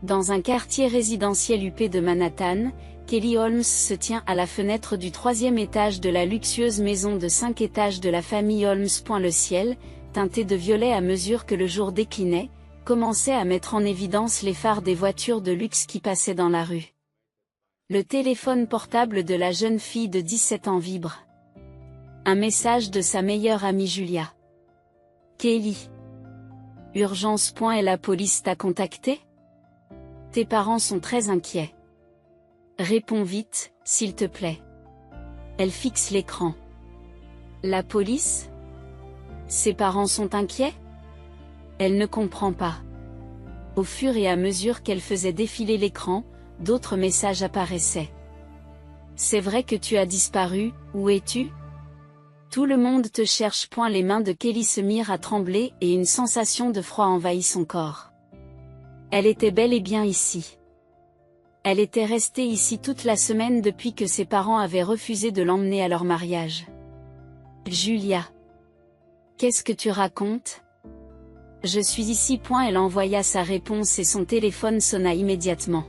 Dans un quartier résidentiel huppé de Manhattan, Kelly Holmes se tient à la fenêtre du 3e étage de la luxueuse maison de 5 étages de la famille Holmes. Le ciel, teinté de violet à mesure que le jour déclinait, commençait à mettre en évidence les phares des voitures de luxe qui passaient dans la rue. Le téléphone portable de la jeune fille de 17 ans vibre. Un message de sa meilleure amie Julia. Kelly. Urgence. Et la police t'a contacté? Tes parents sont très inquiets. Réponds vite, s'il te plaît. Elle fixe l'écran. La police? Ses parents sont inquiets? Elle ne comprend pas. Au fur et à mesure qu'elle faisait défiler l'écran, d'autres messages apparaissaient. C'est vrai que tu as disparu, où es-tu? Tout le monde te cherche. Les mains de Kelly se mirent à trembler et une sensation de froid envahit son corps. Elle était bel et bien ici. Elle était restée ici toute la semaine depuis que ses parents avaient refusé de l'emmener à leur mariage. Julia. Qu'est-ce que tu racontes? Je suis ici. Elle envoya sa réponse et son téléphone sonna immédiatement.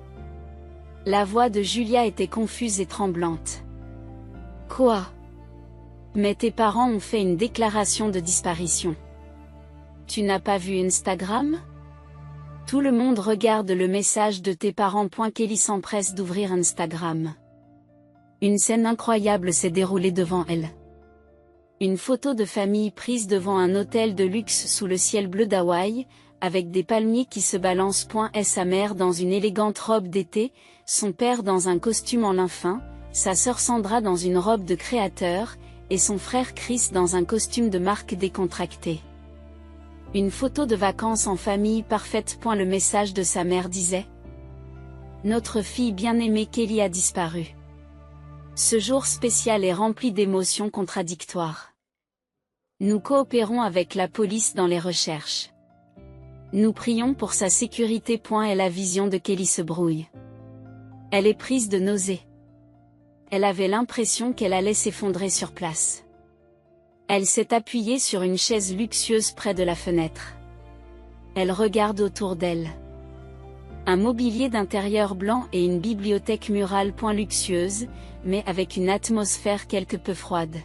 La voix de Julia était confuse et tremblante. Quoi? Mais tes parents ont fait une déclaration de disparition. Tu n'as pas vu Instagram? Tout le monde regarde le message de tes parents. Kelly s'empresse d'ouvrir Instagram. Une scène incroyable s'est déroulée devant elle. Une photo de famille prise devant un hôtel de luxe sous le ciel bleu d'Hawaï, avec des palmiers qui se balancent. Sa mère dans une élégante robe d'été, son père dans un costume en lin fin, sa sœur Sandra dans une robe de créateur, et son frère Chris dans un costume de marque décontracté. Une photo de vacances en famille parfaite. Le message de sa mère disait: Notre fille bien-aimée Kelly a disparu. Ce jour spécial est rempli d'émotions contradictoires. Nous coopérons avec la police dans les recherches. Nous prions pour sa sécurité. Et la vision de Kelly se brouille. Elle est prise de nausées. Elle avait l'impression qu'elle allait s'effondrer sur place. Elle s'est appuyée sur une chaise luxueuse près de la fenêtre. Elle regarde autour d'elle. Un mobilier d'intérieur blanc et une bibliothèque murale. Luxueuse, mais avec une atmosphère quelque peu froide.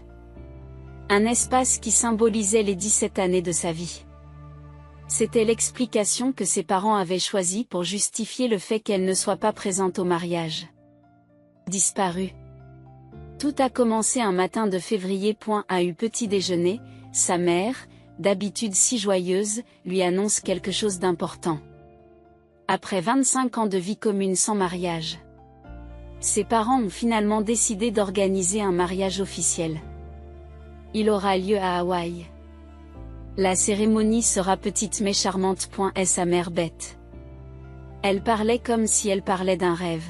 Un espace qui symbolisait les 17 années de sa vie. C'était l'explication que ses parents avaient choisie pour justifier le fait qu'elle ne soit pas présente au mariage. Disparue. Tout a commencé un matin de février. À petit déjeuner, sa mère, d'habitude si joyeuse, lui annonce quelque chose d'important. Après 25 ans de vie commune sans mariage, ses parents ont finalement décidé d'organiser un mariage officiel. Il aura lieu à Hawaï. La cérémonie sera petite mais charmante. Est sa mère bête. Elle parlait comme si elle parlait d'un rêve.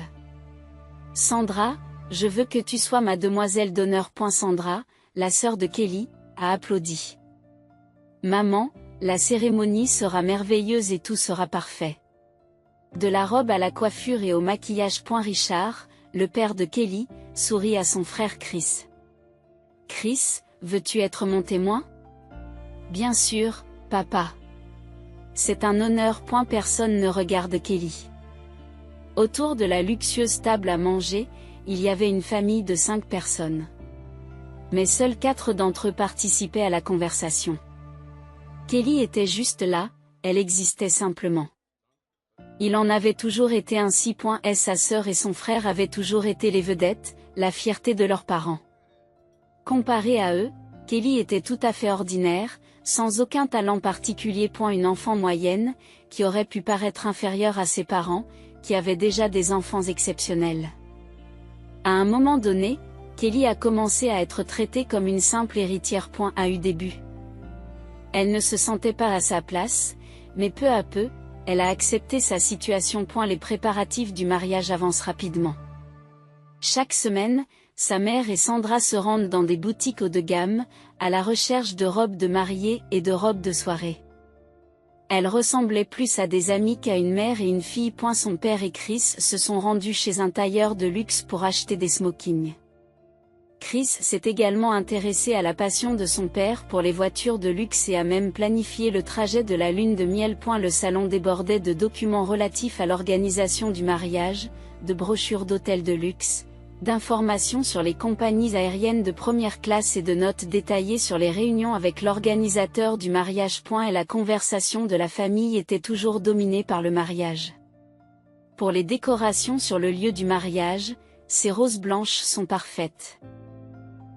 Sandra, je veux que tu sois ma demoiselle d'honneur. Sandra, la sœur de Kelly, a applaudi. Maman, la cérémonie sera merveilleuse et tout sera parfait. De la robe à la coiffure et au maquillage. Richard, le père de Kelly, sourit à son frère Chris. Chris, veux-tu être mon témoin? Bien sûr, papa. C'est un honneur. Personne ne regarde Kelly. Autour de la luxueuse table à manger, il y avait une famille de 5 personnes. Mais seuls 4 d'entre eux participaient à la conversation. Kelly était juste là, elle existait simplement. Il en avait toujours été ainsi. Sa sœur et son frère avaient toujours été les vedettes, la fierté de leurs parents. Comparé à eux, Kelly était tout à fait ordinaire, sans aucun talent particulier. Une enfant moyenne, qui aurait pu paraître inférieure à ses parents, qui avaient déjà des enfants exceptionnels. À un moment donné, Kelly a commencé à être traitée comme une simple héritière. Au début, elle ne se sentait pas à sa place, mais peu à peu, elle a accepté sa situation. Les préparatifs du mariage avancent rapidement. Chaque semaine, sa mère et Sandra se rendent dans des boutiques haut de gamme, à la recherche de robes de mariée et de robes de soirée. Elle ressemblait plus à des amies qu'à une mère et une fille. Son père et Chris se sont rendus chez un tailleur de luxe pour acheter des smokings. Chris s'est également intéressé à la passion de son père pour les voitures de luxe et a même planifié le trajet de la lune de miel. Le salon débordait de documents relatifs à l'organisation du mariage, de brochures d'hôtels de luxe, d'informations sur les compagnies aériennes de première classe et de notes détaillées sur les réunions avec l'organisateur du mariage. Et la conversation de la famille était toujours dominée par le mariage. Pour les décorations sur le lieu du mariage, ces roses blanches sont parfaites.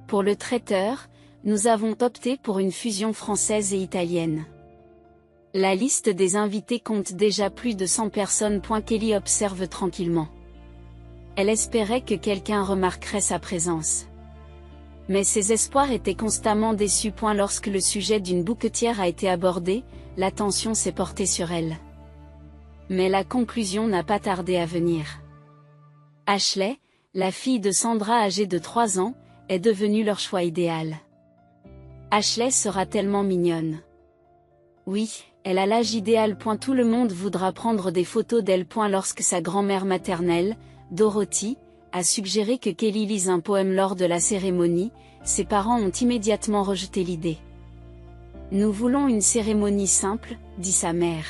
Pour le traiteur, nous avons opté pour une fusion française et italienne. La liste des invités compte déjà plus de 100 personnes. Kelly observe tranquillement. Elle espérait que quelqu'un remarquerait sa présence. Mais ses espoirs étaient constamment déçus. Lorsque le sujet d'une bouquetière a été abordé, l'attention s'est portée sur elle. Mais la conclusion n'a pas tardé à venir. Ashley, la fille de Sandra âgée de 3 ans, est devenue leur choix idéal. Ashley sera tellement mignonne. Oui, elle a l'âge idéal. Tout le monde voudra prendre des photos d'elle. Lorsque sa grand-mère maternelle, Dorothy, a suggéré que Kelly lise un poème lors de la cérémonie, ses parents ont immédiatement rejeté l'idée. Nous voulons une cérémonie simple, dit sa mère.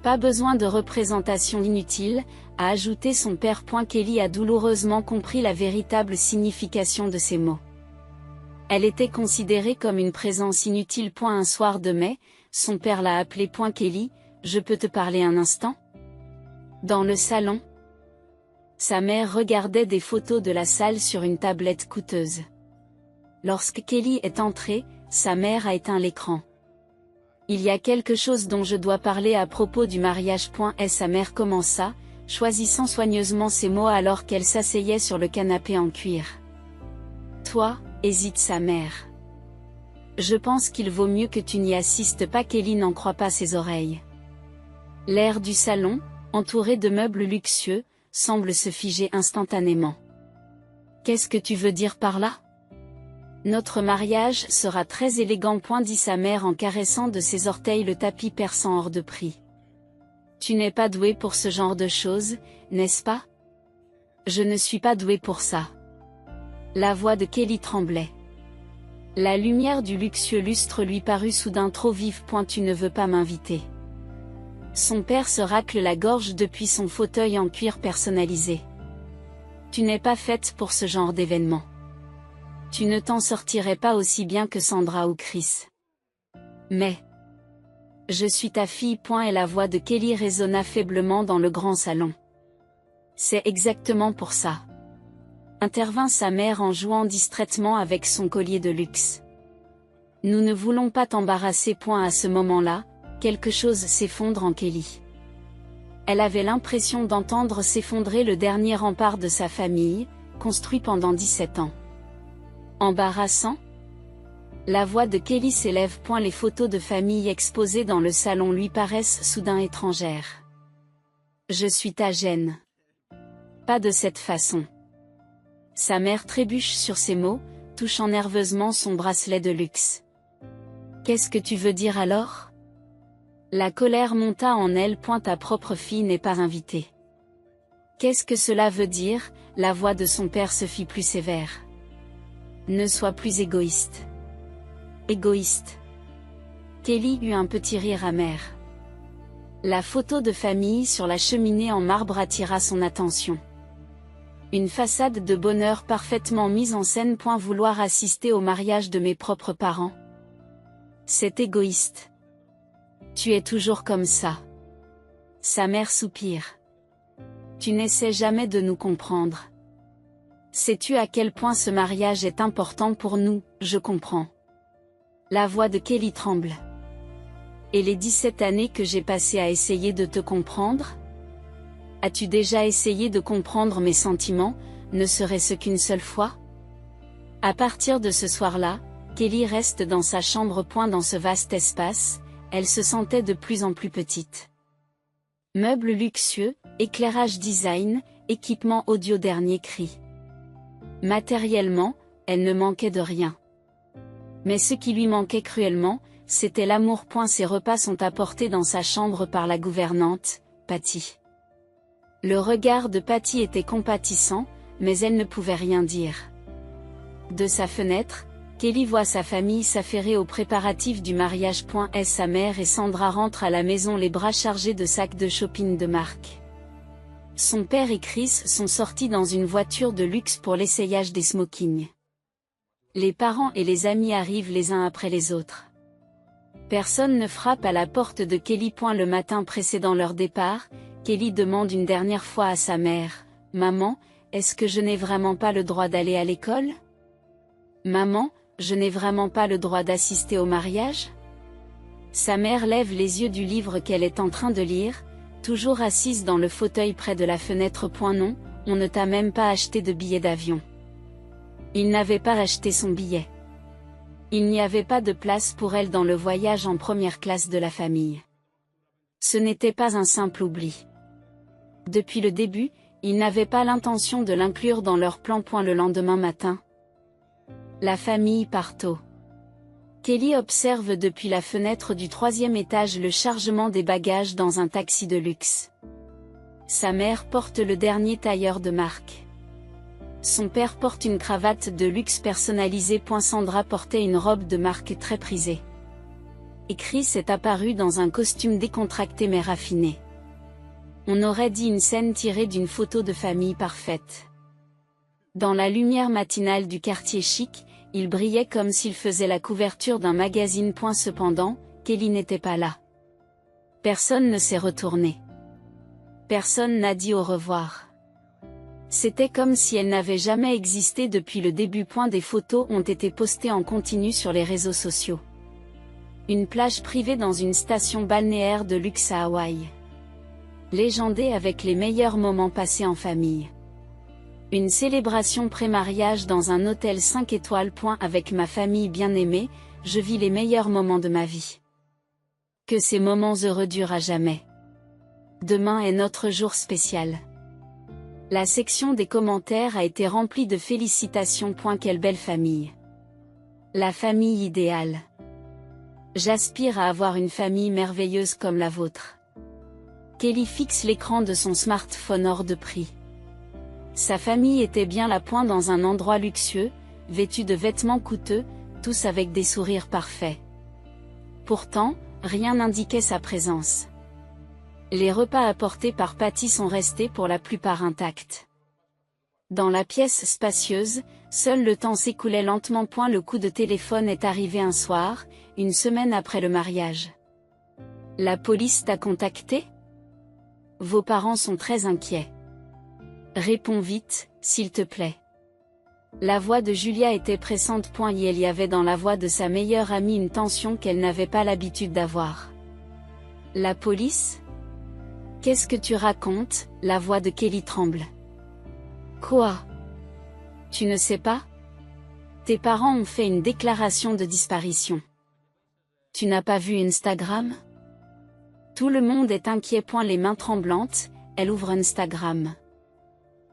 Pas besoin de représentation inutile, a ajouté son père. Kelly a douloureusement compris la véritable signification de ces mots. Elle était considérée comme une présence inutile. Un soir de mai, son père l'a appelée. Kelly, je peux te parler un instant? Dans le salon, sa mère regardait des photos de la salle sur une tablette coûteuse. Lorsque Kelly est entrée, sa mère a éteint l'écran. Il y a quelque chose dont je dois parler à propos du mariage. Et sa mère commença, choisissant soigneusement ses mots alors qu'elle s'asseyait sur le canapé en cuir. Toi, hésite sa mère. Je pense qu'il vaut mieux que tu n'y assistes pas. Kelly n'en croit pas ses oreilles. L'air du salon, entouré de meubles luxueux, semble se figer instantanément. Qu'est-ce que tu veux dire par là? Notre mariage sera très élégant. Dit sa mère en caressant de ses orteils le tapis persan hors de prix. Tu n'es pas doué pour ce genre de choses, n'est-ce pas? Je ne suis pas doué pour ça. La voix de Kelly tremblait. La lumière du luxueux lustre lui parut soudain trop vive. Tu ne veux pas m'inviter. Son père se racle la gorge depuis son fauteuil en cuir personnalisé. Tu n'es pas faite pour ce genre d'événement. Tu ne t'en sortirais pas aussi bien que Sandra ou Chris. Mais je suis ta fille. Et la voix de Kelly résonna faiblement dans le grand salon. C'est exactement pour ça. Intervint sa mère en jouant distraitement avec son collier de luxe. Nous ne voulons pas t'embarrasser. À ce moment-là, quelque chose s'effondre en Kelly. Elle avait l'impression d'entendre s'effondrer le dernier rempart de sa famille, construit pendant 17 ans. Embarrassant? La voix de Kelly s'élève. Les photos de famille exposées dans le salon lui paraissent soudain étrangères. Je suis ta gêne. Pas de cette façon. Sa mère trébuche sur ces mots, touchant nerveusement son bracelet de luxe. Qu'est-ce que tu veux dire alors? La colère monta en elle. Ta propre fille n'est pas invitée. Qu'est-ce que cela veut dire? La voix de son père se fit plus sévère. Ne sois plus égoïste. Égoïste. Kelly eut un petit rire amer. La photo de famille sur la cheminée en marbre attira son attention. Une façade de bonheur parfaitement mise en scène. Vouloir assister au mariage de mes propres parents. C'est égoïste. Tu es toujours comme ça. Sa mère soupire. Tu n'essaies jamais de nous comprendre. Sais-tu à quel point ce mariage est important pour nous? Je comprends. La voix de Kelly tremble. Et les 17 années que j'ai passées à essayer de te comprendre? As-tu déjà essayé de comprendre mes sentiments, ne serait-ce qu'une seule fois? À partir de ce soir-là, Kelly reste dans sa chambre. Dans ce vaste espace, elle se sentait de plus en plus petite. Meubles luxueux, éclairage design, équipement audio dernier cri. Matériellement, elle ne manquait de rien. Mais ce qui lui manquait cruellement, c'était l'amour. Ses repas sont apportés dans sa chambre par la gouvernante, Patty. Le regard de Patty était compatissant, mais elle ne pouvait rien dire. De sa fenêtre, Kelly voit sa famille s'affairer aux préparatifs du mariage. Sa mère et Sandra rentrent à la maison les bras chargés de sacs de shopping de marque. Son père et Chris sont sortis dans une voiture de luxe pour l'essayage des smokings. Les parents et les amis arrivent les uns après les autres. Personne ne frappe à la porte de Kelly. Le matin précédant leur départ, Kelly demande une dernière fois à sa mère, « Maman, est-ce que je n'ai vraiment pas le droit d'aller à l'école ? Maman, je n'ai vraiment pas le droit d'assister au mariage ?» Sa mère lève les yeux du livre qu'elle est en train de lire, toujours assise dans le fauteuil près de la fenêtre. Non, on ne t'a même pas acheté de billet d'avion. Il n'avait pas acheté son billet. Il n'y avait pas de place pour elle dans le voyage en première classe de la famille. Ce n'était pas un simple oubli. Depuis le début, ils n'avaient pas l'intention de l'inclure dans leur plan. Le lendemain matin, la famille part tôt. Kelly observe depuis la fenêtre du 3e étage le chargement des bagages dans un taxi de luxe. Sa mère porte le dernier tailleur de marque. Son père porte une cravate de luxe personnalisée. Sandra portait une robe de marque très prisée. Et Chris est apparu dans un costume décontracté mais raffiné. On aurait dit une scène tirée d'une photo de famille parfaite. Dans la lumière matinale du quartier chic, il brillait comme s'il faisait la couverture d'un magazine. Cependant, Kelly n'était pas là. Personne ne s'est retourné. Personne n'a dit au revoir. C'était comme si elle n'avait jamais existé depuis le début. Des photos ont été postées en continu sur les réseaux sociaux. Une plage privée dans une station balnéaire de luxe à Hawaï. Légendée avec les meilleurs moments passés en famille. Une célébration pré-mariage dans un hôtel 5 étoiles. Avec ma famille bien-aimée, je vis les meilleurs moments de ma vie. Que ces moments heureux durent à jamais. Demain est notre jour spécial. La section des commentaires a été remplie de félicitations. Quelle belle famille. La famille idéale. J'aspire à avoir une famille merveilleuse comme la vôtre. Kelly fixe l'écran de son smartphone hors de prix. Sa famille était bien là. Dans un endroit luxueux, vêtu de vêtements coûteux, tous avec des sourires parfaits. Pourtant, rien n'indiquait sa présence. Les repas apportés par Patty sont restés pour la plupart intacts. Dans la pièce spacieuse, seul le temps s'écoulait lentement. Le coup de téléphone est arrivé un soir, une semaine après le mariage. La police t'a contacté ? Vos parents sont très inquiets. Réponds vite, s'il te plaît. La voix de Julia était pressante. Il y avait dans la voix de sa meilleure amie une tension qu'elle n'avait pas l'habitude d'avoir. La police ? Qu'est-ce que tu racontes ? La voix de Kelly tremble. Quoi ? Tu ne sais pas ? Tes parents ont fait une déclaration de disparition. Tu n'as pas vu Instagram ? Tout le monde est inquiet. Les mains tremblantes, elle ouvre Instagram.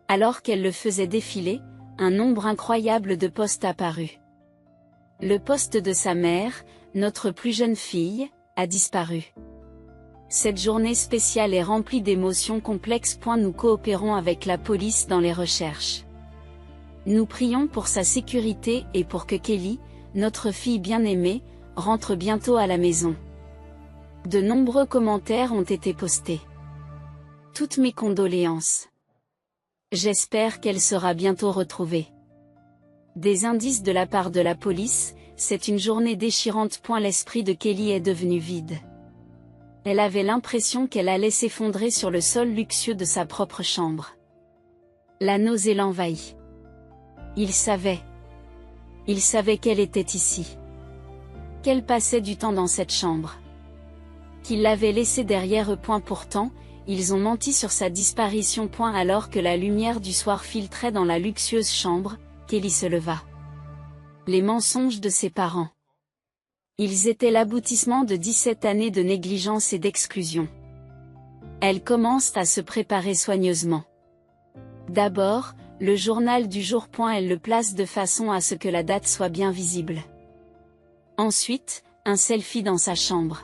Alors qu'elle le faisait défiler, un nombre incroyable de posts apparut. Le post de sa mère, notre plus jeune fille, a disparu. Cette journée spéciale est remplie d'émotions complexes. Nous coopérons avec la police dans les recherches. Nous prions pour sa sécurité et pour que Kelly, notre fille bien-aimée, rentre bientôt à la maison. De nombreux commentaires ont été postés. Toutes mes condoléances. J'espère qu'elle sera bientôt retrouvée. Des indices de la part de la police, c'est une journée déchirante. L'esprit de Kelly est devenu vide. Elle avait l'impression qu'elle allait s'effondrer sur le sol luxueux de sa propre chambre. La nausée l'envahit. Il savait. Il savait qu'elle était ici. Qu'elle passait du temps dans cette chambre. Qu'il l'avait laissée derrière eux. Pourtant, ils ont menti sur sa disparition. Alors que la lumière du soir filtrait dans la luxueuse chambre, Kelly se leva. Les mensonges de ses parents. Ils étaient l'aboutissement de 17 années de négligence et d'exclusion. Elle commence à se préparer soigneusement. D'abord, le journal du jour. Elle le place de façon à ce que la date soit bien visible. Ensuite, un selfie dans sa chambre.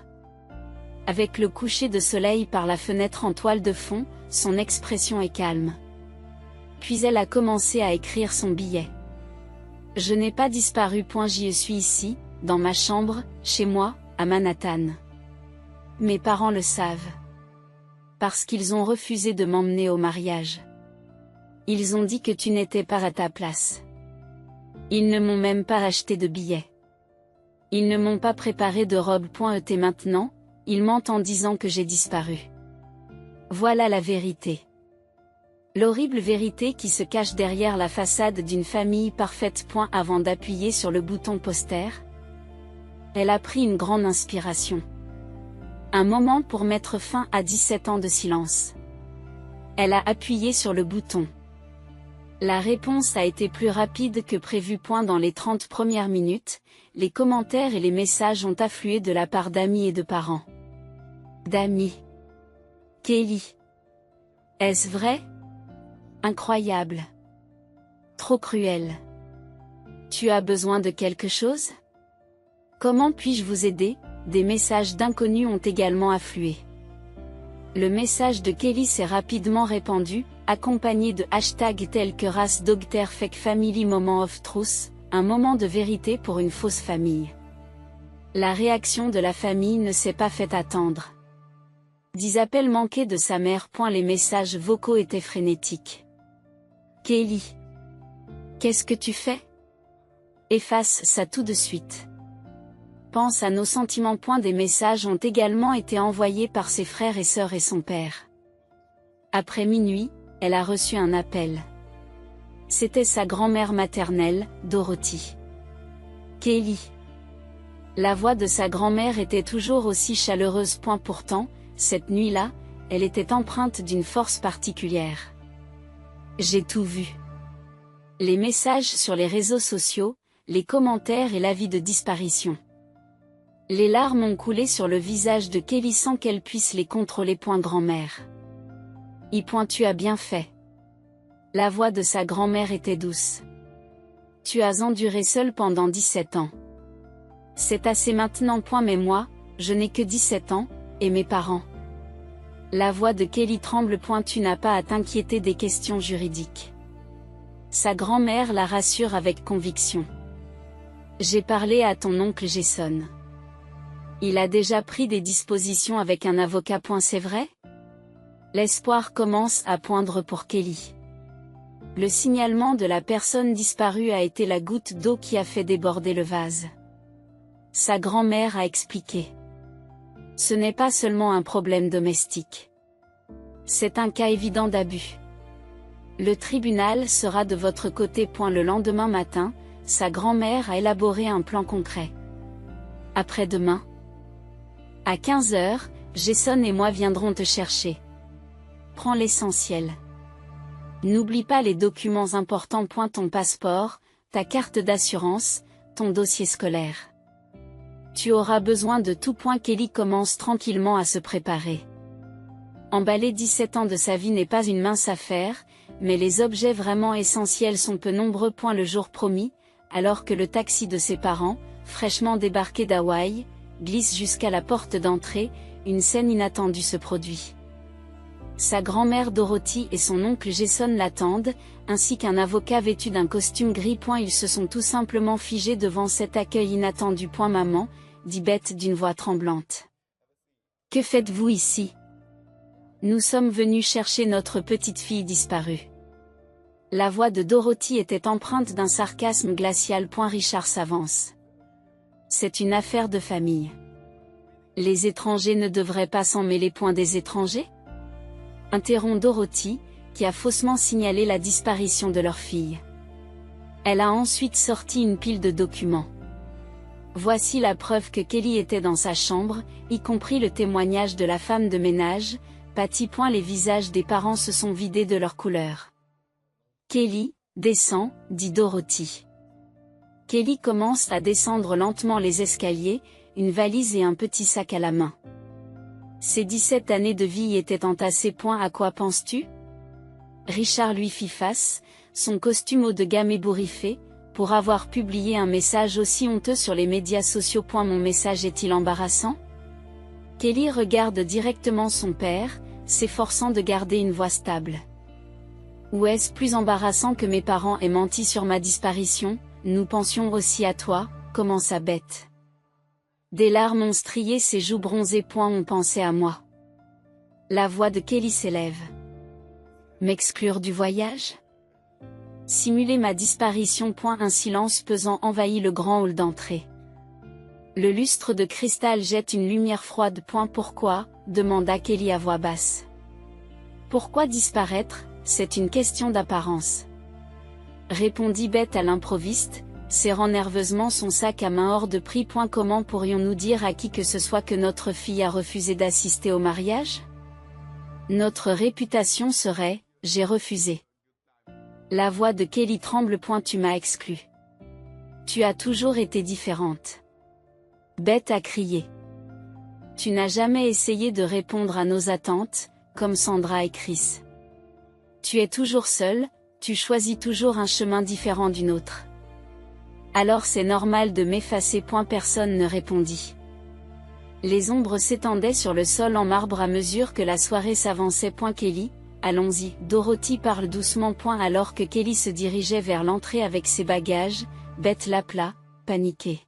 Avec le coucher de soleil par la fenêtre en toile de fond, son expression est calme. Puis elle a commencé à écrire son billet. Je n'ai pas disparu. J'y suis ici, dans ma chambre, chez moi, à Manhattan. Mes parents le savent. Parce qu'ils ont refusé de m'emmener au mariage. Ils ont dit que tu n'étais pas à ta place. Ils ne m'ont même pas acheté de billets. Ils ne m'ont pas préparé de robe. Et maintenant, ils mentent en disant que j'ai disparu. Voilà la vérité. L'horrible vérité qui se cache derrière la façade d'une famille parfaite. Avant d'appuyer sur le bouton poster, elle a pris une grande inspiration. Un moment pour mettre fin à 17 ans de silence. Elle a appuyé sur le bouton. La réponse a été plus rapide que prévu. Dans les 30 premières minutes, les commentaires et les messages ont afflué de la part d'amis et de parents. D'amis. Kelly. Est-ce vrai? Incroyable. Trop cruel. Tu as besoin de quelque chose? Comment puis-je vous aider? Des messages d'inconnus ont également afflué. Le message de Kelly s'est rapidement répandu, accompagné de hashtags tels que Race Dogter Fake Family Moment of Truth, un moment de vérité pour une fausse famille. La réaction de la famille ne s'est pas fait attendre. 10 appels manqués de sa mère. Les messages vocaux étaient frénétiques. Kelly. Qu'est-ce que tu fais? Efface ça tout de suite. Pense à nos sentiments. Des messages ont également été envoyés par ses frères et sœurs et son père. Après minuit, elle a reçu un appel. C'était sa grand-mère maternelle, Dorothy. Kelly. La voix de sa grand-mère était toujours aussi chaleureuse. Pourtant, cette nuit-là, elle était empreinte d'une force particulière. J'ai tout vu. Les messages sur les réseaux sociaux, les commentaires et l'avis de disparition. Les larmes ont coulé sur le visage de Kelly sans qu'elle puisse les contrôler. Grand-mère. Tu as bien fait. La voix de sa grand-mère était douce. Tu as enduré seule pendant 17 ans. C'est assez maintenant. Mais moi, je n'ai que 17 ans, et mes parents. La voix de Kelly tremble. Tu n'as pas à t'inquiéter des questions juridiques. Sa grand-mère la rassure avec conviction. J'ai parlé à ton oncle Jason. Il a déjà pris des dispositions avec un avocat. C'est vrai? L'espoir commence à poindre pour Kelly. Le signalement de la personne disparue a été la goutte d'eau qui a fait déborder le vase. Sa grand-mère a expliqué. Ce n'est pas seulement un problème domestique. C'est un cas évident d'abus. Le tribunal sera de votre côté. Le lendemain matin, sa grand-mère a élaboré un plan concret. Après-demain, à 15h, Jason et moi viendrons te chercher. Prends l'essentiel. N'oublie pas les documents importants. Ton passeport, ta carte d'assurance, ton dossier scolaire. Tu auras besoin de tout. Kelly commence tranquillement à se préparer. Emballer 17 ans de sa vie n'est pas une mince affaire, mais les objets vraiment essentiels sont peu nombreux. Le jour promis, alors que le taxi de ses parents, fraîchement débarqué d'Hawaï, glisse jusqu'à la porte d'entrée, une scène inattendue se produit. Sa grand-mère Dorothy et son oncle Jason l'attendent, ainsi qu'un avocat vêtu d'un costume gris. Ils se sont tout simplement figés devant cet accueil inattendu. Maman, dit Beth d'une voix tremblante. Que faites-vous ici? Nous sommes venus chercher notre petite fille disparue. La voix de Dorothy était empreinte d'un sarcasme glacial. Richard s'avance. C'est une affaire de famille. Les étrangers ne devraient pas s'en mêler. Des étrangers? Interrompt Dorothy, qui a faussement signalé la disparition de leur fille. Elle a ensuite sorti une pile de documents. Voici la preuve que Kelly était dans sa chambre, y compris le témoignage de la femme de ménage. Patty. Les visages des parents se sont vidés de leur couleur. Kelly, descend, dit Dorothy. Kelly commence à descendre lentement les escaliers, une valise et un petit sac à la main. Ses 17 années de vie étaient entassées. À quoi penses-tu? Richard lui fit face, son costume haut de gamme ébouriffé, pour avoir publié un message aussi honteux sur les médias sociaux. Mon message est-il embarrassant? Kelly regarde directement son père, s'efforçant de garder une voix stable. Ou est-ce plus embarrassant que mes parents aient menti sur ma disparition? nous pensions aussi à toi, commença Beth. Des larmes ont strié ses joues bronzées. On pensait à moi. La voix de Kelly s'élève. M'exclure du voyage? Simuler ma disparition. Un silence pesant envahit le grand hall d'entrée. Le lustre de cristal jette une lumière froide. Pourquoi? Demanda Kelly à voix basse. Pourquoi disparaître? C'est une question d'apparence. Répondit Beth à l'improviste, serrant nerveusement son sac à main hors de prix. Comment pourrions-nous dire à qui que ce soit que notre fille a refusé d'assister au mariage? Notre réputation serait, j'ai refusé. La voix de Kelly tremble. Tu m'as exclu. Tu as toujours été différente. Beth a crié. Tu n'as jamais essayé de répondre à nos attentes, comme Sandra et Chris. Tu es toujours seule, tu choisis toujours un chemin différent d'une autre. Alors c'est normal de m'effacer. Personne ne répondit. Les ombres s'étendaient sur le sol en marbre à mesure que la soirée s'avançait. Kelly, allons-y. Dorothy parle doucement. Alors que Kelly se dirigeait vers l'entrée avec ses bagages, Beth l'appela, paniquée.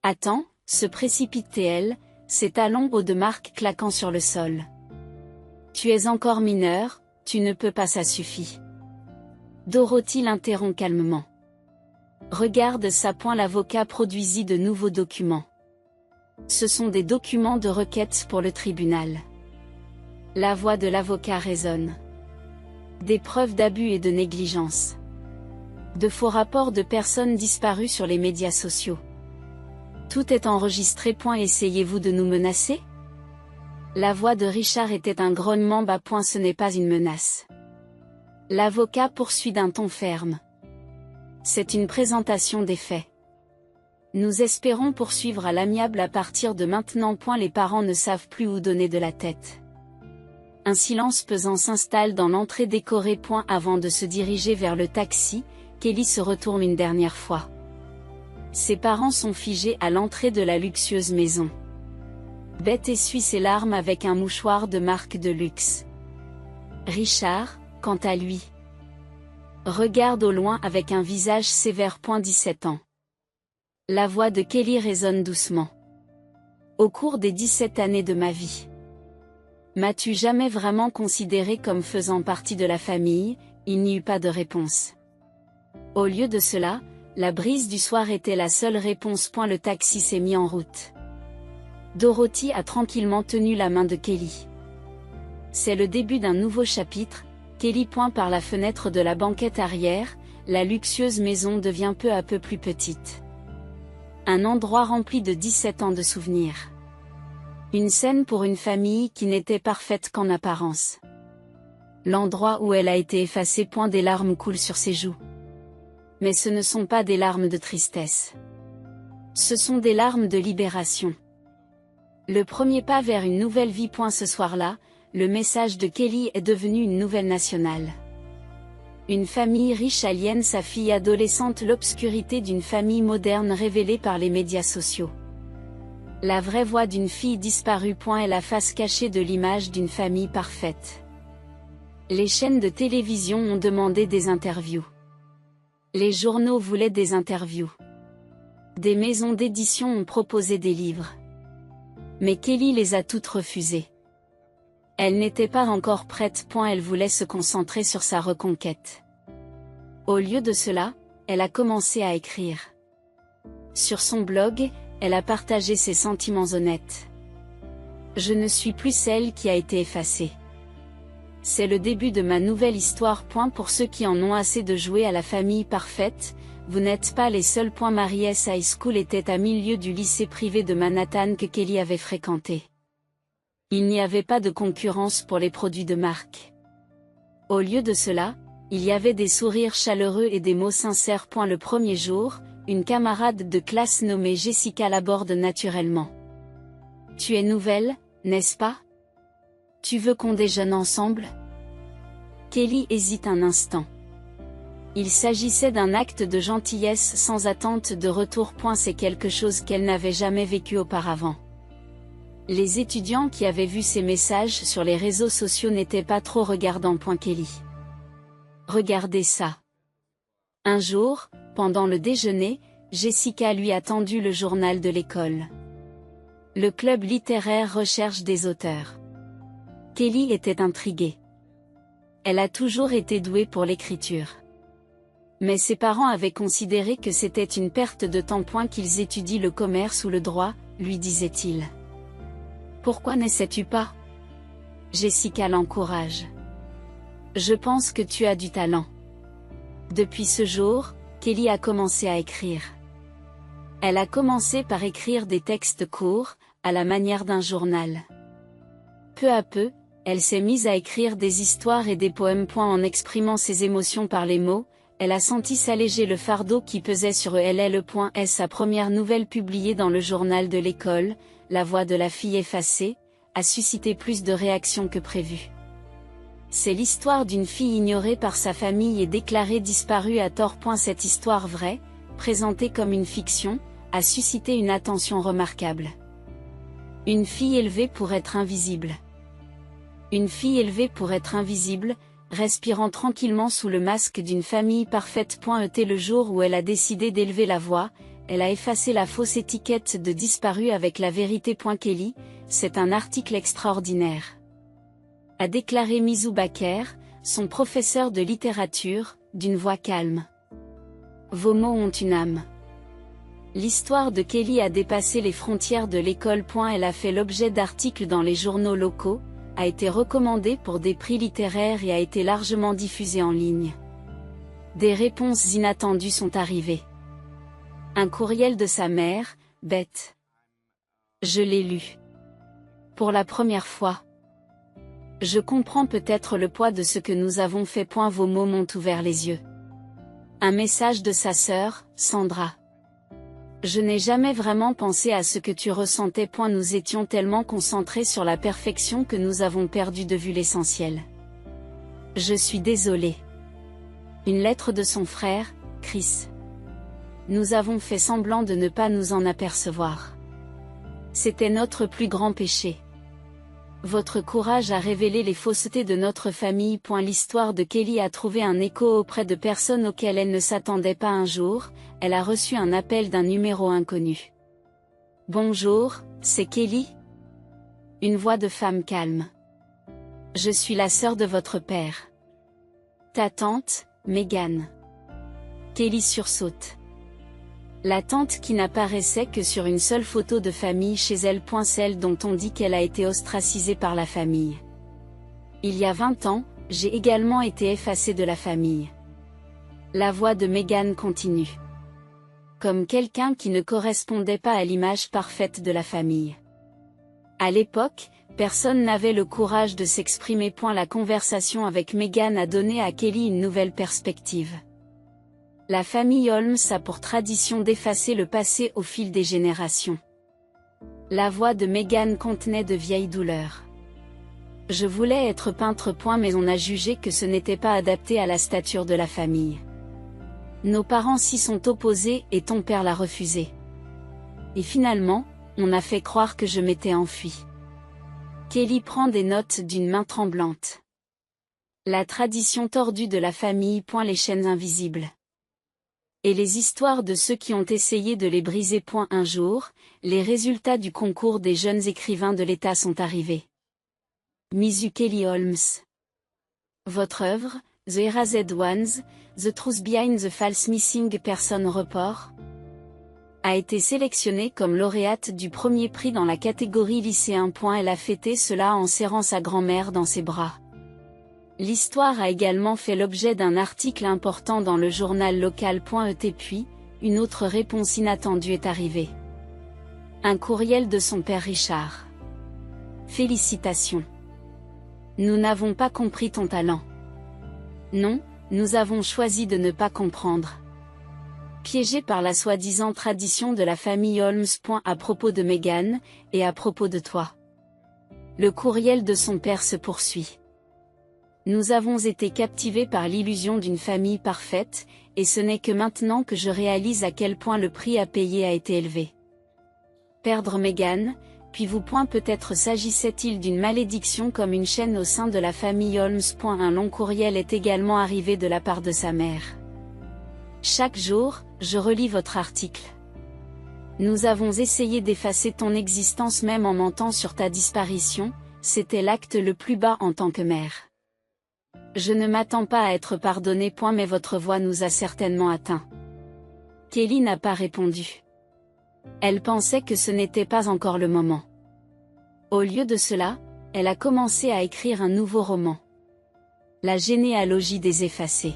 Attends, se précipite-t-elle, ses talons hauts de marque claquant sur le sol. Tu es encore mineure, tu ne peux pas, ça suffit. Dorothy l'interrompt calmement. Regarde ça. L'avocat produisit de nouveaux documents. Ce sont des documents de requête pour le tribunal. La voix de l'avocat résonne. Des preuves d'abus et de négligence. De faux rapports de personnes disparues sur les médias sociaux. Tout est enregistré. Essayez-vous de nous menacer? La voix de Richard était un grognement bas. Ce n'est pas une menace. L'avocat poursuit d'un ton ferme. C'est une présentation des faits. Nous espérons poursuivre à l'amiable à partir de maintenant. Les parents ne savent plus où donner de la tête. Un silence pesant s'installe dans l'entrée décorée. Avant de se diriger vers le taxi, Kelly se retourne une dernière fois. Ses parents sont figés à l'entrée de la luxueuse maison. Beth essuie ses larmes avec un mouchoir de marque de luxe. Richard, quant à lui, regarde au loin avec un visage sévère. 17 ans. La voix de Kelly résonne doucement. Au cours des 17 années de ma vie, m'as-tu jamais vraiment considéré comme faisant partie de la famille? Il n'y eut pas de réponse. Au lieu de cela, la brise du soir était la seule réponse. Le taxi s'est mis en route. Dorothy a tranquillement tenu la main de Kelly. C'est le début d'un nouveau chapitre. Kelly pointe par la fenêtre de la banquette arrière, la luxueuse maison devient peu à peu plus petite. Un endroit rempli de 17 ans de souvenirs. Une scène pour une famille qui n'était parfaite qu'en apparence. L'endroit où elle a été effacée. Des larmes coulent sur ses joues. Mais ce ne sont pas des larmes de tristesse. Ce sont des larmes de libération. Le premier pas vers une nouvelle vie. Ce soir-là, le message de Kelly est devenu une nouvelle nationale. Une famille riche aliène sa fille adolescente. L'obscurité d'une famille moderne révélée par les médias sociaux. La vraie voix d'une fille disparue. Est la face cachée de l'image d'une famille parfaite. Les chaînes de télévision ont demandé des interviews. Les journaux voulaient des interviews. Des maisons d'édition ont proposé des livres. Mais Kelly les a toutes refusées. Elle n'était pas encore prête. Elle voulait se concentrer sur sa reconquête. Au lieu de cela, elle a commencé à écrire. Sur son blog, elle a partagé ses sentiments honnêtes. Je ne suis plus celle qui a été effacée. C'est le début de ma nouvelle histoire. Pour ceux qui en ont assez de jouer à la famille parfaite, vous n'êtes pas les seuls. Mary's High School était à milieu du lycée privé de Manhattan que Kelly avait fréquenté. Il n'y avait pas de concurrence pour les produits de marque. Au lieu de cela, il y avait des sourires chaleureux et des mots sincères. Le premier jour, une camarade de classe nommée Jessica l'aborde naturellement. Tu es nouvelle, n'est-ce pas? Tu veux qu'on déjeune ensemble? Kelly hésite un instant. Il s'agissait d'un acte de gentillesse sans attente de retour. C'est quelque chose qu'elle n'avait jamais vécu auparavant. Les étudiants qui avaient vu ces messages sur les réseaux sociaux n'étaient pas trop regardants. Kelly. Regardez ça. Un jour, Pendant le déjeuner, Jessica lui a tendu le journal de l'école. Le club littéraire recherche des auteurs. Kelly était intriguée. Elle a toujours été douée pour l'écriture. Mais ses parents avaient considéré que c'était une perte de temps qu'ils étudient le commerce ou le droit, lui disait-il. Pourquoi n'essaies-tu pas? Jessica l'encourage. Je pense que tu as du talent. Depuis ce jour, Kelly a commencé à écrire. Elle a commencé par écrire des textes courts, à la manière d'un journal. Peu à peu, elle s'est mise à écrire des histoires et des poèmes. En exprimant ses émotions par les mots, elle a senti s'alléger le fardeau qui pesait sur elle. Sa première nouvelle publiée dans le journal de l'école, La voix de la fille effacée, a suscité plus de réactions que prévu. C'est l'histoire d'une fille ignorée par sa famille et déclarée disparue à tort. Cette histoire vraie, présentée comme une fiction, a suscité une attention remarquable. Une fille élevée pour être invisible. Une fille élevée pour être invisible, respirant tranquillement sous le masque d'une famille parfaite. Le jour où elle a décidé d'élever la voix, elle a effacé la fausse étiquette de disparue avec la vérité. Kelly, c'est un article extraordinaire, a déclaré Mizou Baker, son professeur de littérature, d'une voix calme. Vos mots ont une âme. L'histoire de Kelly a dépassé les frontières de l'école. Elle a fait l'objet d'articles dans les journaux locaux, a été recommandée pour des prix littéraires et a été largement diffusée en ligne. Des réponses inattendues sont arrivées. Un courriel de sa mère, Beth. Je l'ai lu. Pour la première fois. Je comprends peut-être le poids de ce que nous avons fait. Vos mots m'ont ouvert les yeux. Un message de sa sœur, Sandra. Je n'ai jamais vraiment pensé à ce que tu ressentais. Nous étions tellement concentrés sur la perfection que nous avons perdu de vue l'essentiel. Je suis désolée. Une lettre de son frère, Chris. Nous avons fait semblant de ne pas nous en apercevoir. C'était notre plus grand péché. Votre courage a révélé les faussetés de notre famille. L'histoire de Kelly a trouvé un écho auprès de personnes auxquelles elle ne s'attendait pas. Un jour, elle a reçu un appel d'un numéro inconnu. Bonjour, c'est Kelly? Une voix de femme calme. Je suis la sœur de votre père. Ta tante, Megan. Kelly sursaute. La tante qui n'apparaissait que sur une seule photo de famille chez elle. Celle dont on dit qu'elle a été ostracisée par la famille. Il y a 20 ans, j'ai également été effacée de la famille. La voix de Megan continue. Comme quelqu'un qui ne correspondait pas à l'image parfaite de la famille. À l'époque, personne n'avait le courage de s'exprimer. La conversation avec Megan a donné à Kelly une nouvelle perspective. La famille Holmes a pour tradition d'effacer le passé au fil des générations. La voix de Megan contenait de vieilles douleurs. Je voulais être peintre. Mais on a jugé que ce n'était pas adapté à la stature de la famille. Nos parents s'y sont opposés et ton père l'a refusé. Et finalement, on a fait croire que je m'étais enfuie. Kelly prend des notes d'une main tremblante. La tradition tordue de la famille. Les chaînes invisibles. Et les histoires de ceux qui ont essayé de les briser. Un jour, les résultats du concours des jeunes écrivains de l'État sont arrivés. Mizou Kelly Holmes. Votre œuvre, The Erased Ones, The Truth Behind the False Missing Person Report, a été sélectionnée comme lauréate du premier prix dans la catégorie lycéen. Elle a fêté cela en serrant sa grand-mère dans ses bras. L'histoire a également fait l'objet d'un article important dans le journal local. Puis, une autre réponse inattendue est arrivée. Un courriel de son père Richard. Félicitations. Nous n'avons pas compris ton talent. Non, nous avons choisi de ne pas comprendre. Piégé par la soi-disant tradition de la famille Holmes. À propos de Megan, et à propos de toi. Le courriel de son père se poursuit. Nous avons été captivés par l'illusion d'une famille parfaite, et ce n'est que maintenant que je réalise à quel point le prix à payer a été élevé. Perdre Megan, puis vous. Peut-être s'agissait-il d'une malédiction comme une chaîne au sein de la famille Holmes. Un long courriel est également arrivé de la part de sa mère. Chaque jour, je relis votre article. Nous avons essayé d'effacer ton existence même en mentant sur ta disparition, c'était l'acte le plus bas en tant que mère. Je ne m'attends pas à être pardonnée. Mais votre voix nous a certainement atteints. Kelly n'a pas répondu. Elle pensait que ce n'était pas encore le moment. Au lieu de cela, elle a commencé à écrire un nouveau roman. La généalogie des effacés.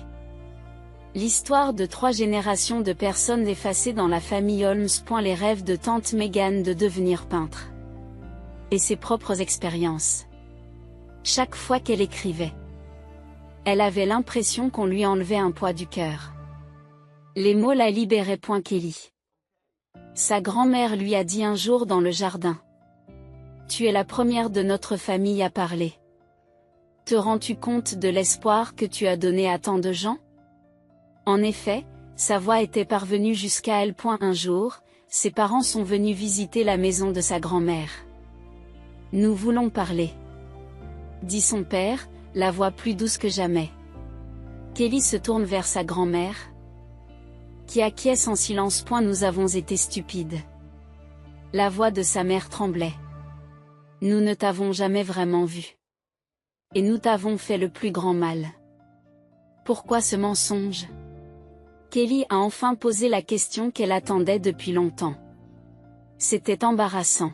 L'histoire de 3 générations de personnes effacées dans la famille Holmes. Les rêves de tante Meghan de devenir peintre. Et ses propres expériences. Chaque fois qu'elle écrivait, elle avait l'impression qu'on lui enlevait un poids du cœur. Les mots la libéraient. Kelly. Sa grand-mère lui a dit un jour dans le jardin. Tu es la première de notre famille à parler. Te rends-tu compte de l'espoir que tu as donné à tant de gens? En effet, sa voix était parvenue jusqu'à elle. Un jour, ses parents sont venus visiter la maison de sa grand-mère. Nous voulons parler, dit son père, la voix plus douce que jamais. Kelly se tourne vers sa grand-mère, qui acquiesce en silence. Nous avons été stupides. La voix de sa mère tremblait. Nous ne t'avons jamais vraiment vu. Et nous t'avons fait le plus grand mal. Pourquoi ce mensonge? Kelly a enfin posé la question qu'elle attendait depuis longtemps. C'était embarrassant.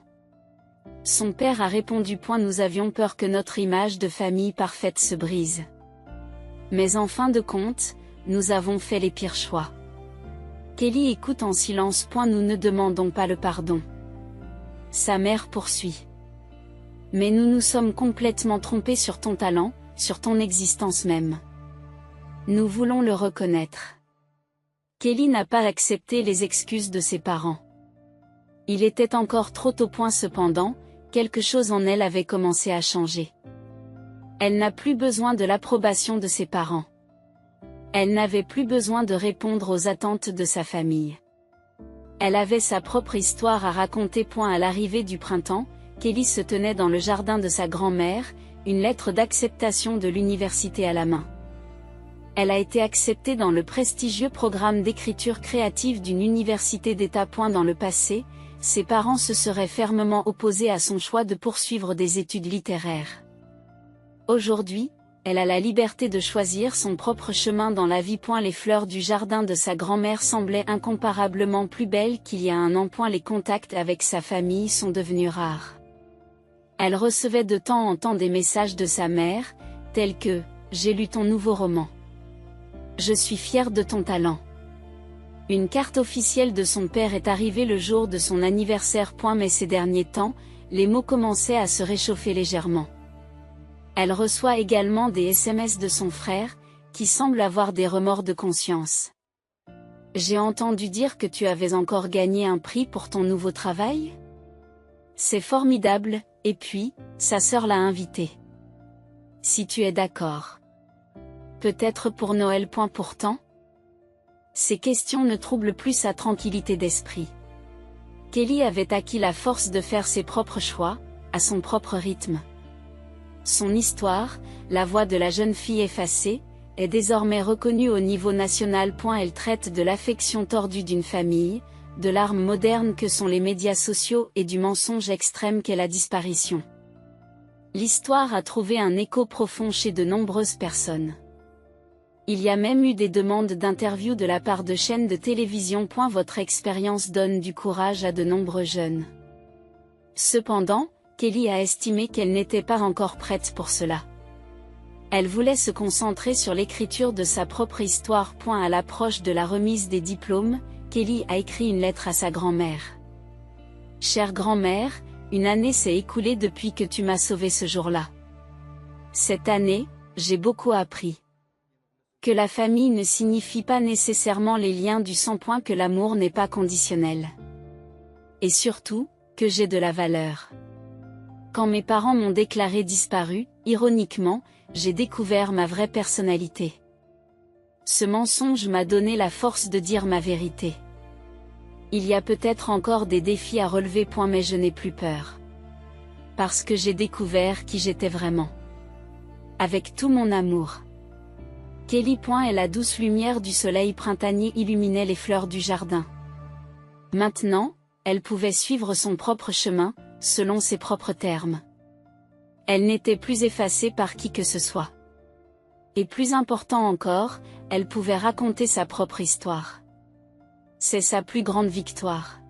Son père a répondu. Nous avions peur que notre image de famille parfaite se brise. Mais en fin de compte, nous avons fait les pires choix. Kelly écoute en silence. Nous ne demandons pas le pardon. Sa mère poursuit. Mais nous nous sommes complètement trompés sur ton talent, sur ton existence même. Nous voulons le reconnaître. Kelly n'a pas accepté les excuses de ses parents. Il était encore trop tôt. Cependant, quelque chose en elle avait commencé à changer. Elle n'a plus besoin de l'approbation de ses parents. Elle n'avait plus besoin de répondre aux attentes de sa famille. Elle avait sa propre histoire à raconter. À l'arrivée du printemps, Kelly se tenait dans le jardin de sa grand-mère, une lettre d'acceptation de l'université à la main. Elle a été acceptée dans le prestigieux programme d'écriture créative d'une université d'État. Dans le passé, ses parents se seraient fermement opposés à son choix de poursuivre des études littéraires. Aujourd'hui, elle a la liberté de choisir son propre chemin dans la vie. Les fleurs du jardin de sa grand-mère semblaient incomparablement plus belles qu'il y a un an. Les contacts avec sa famille sont devenus rares. Elle recevait de temps en temps des messages de sa mère, tels que « J'ai lu ton nouveau roman. Je suis fière de ton talent. » Une carte officielle de son père est arrivée le jour de son anniversaire. Mais ces derniers temps, les mots commençaient à se réchauffer légèrement. Elle reçoit également des SMS de son frère, qui semble avoir des remords de conscience. « J'ai entendu dire que tu avais encore gagné un prix pour ton nouveau travail? C'est formidable, et puis, sa sœur l'a invité. Si tu es d'accord. Peut-être pour Noël. Pourtant, ces questions ne troublent plus sa tranquillité d'esprit. Kelly avait acquis la force de faire ses propres choix, à son propre rythme. Son histoire, la voix de la jeune fille effacée, est désormais reconnue au niveau national. Elle traite de l'affection tordue d'une famille, de l'arme moderne que sont les médias sociaux et du mensonge extrême qu'est la disparition. L'histoire a trouvé un écho profond chez de nombreuses personnes. Il y a même eu des demandes d'interview de la part de chaînes de télévision. Votre expérience donne du courage à de nombreux jeunes. Cependant, Kelly a estimé qu'elle n'était pas encore prête pour cela. Elle voulait se concentrer sur l'écriture de sa propre histoire. À l'approche de la remise des diplômes, Kelly a écrit une lettre à sa grand-mère. « Chère grand-mère, une année s'est écoulée depuis que tu m'as sauvée ce jour-là. Cette année, j'ai beaucoup appris. Que la famille ne signifie pas nécessairement les liens du sang. Que l'amour n'est pas conditionnel. Et surtout, que j'ai de la valeur. Quand mes parents m'ont déclaré disparu, ironiquement, j'ai découvert ma vraie personnalité. Ce mensonge m'a donné la force de dire ma vérité. Il y a peut-être encore des défis à relever. Mais je n'ai plus peur. Parce que j'ai découvert qui j'étais vraiment. Avec tout mon amour. » Kelly. Et la douce lumière du soleil printanier illuminait les fleurs du jardin. Maintenant, elle pouvait suivre son propre chemin, selon ses propres termes. Elle n'était plus effacée par qui que ce soit. Et plus important encore, elle pouvait raconter sa propre histoire. C'est sa plus grande victoire.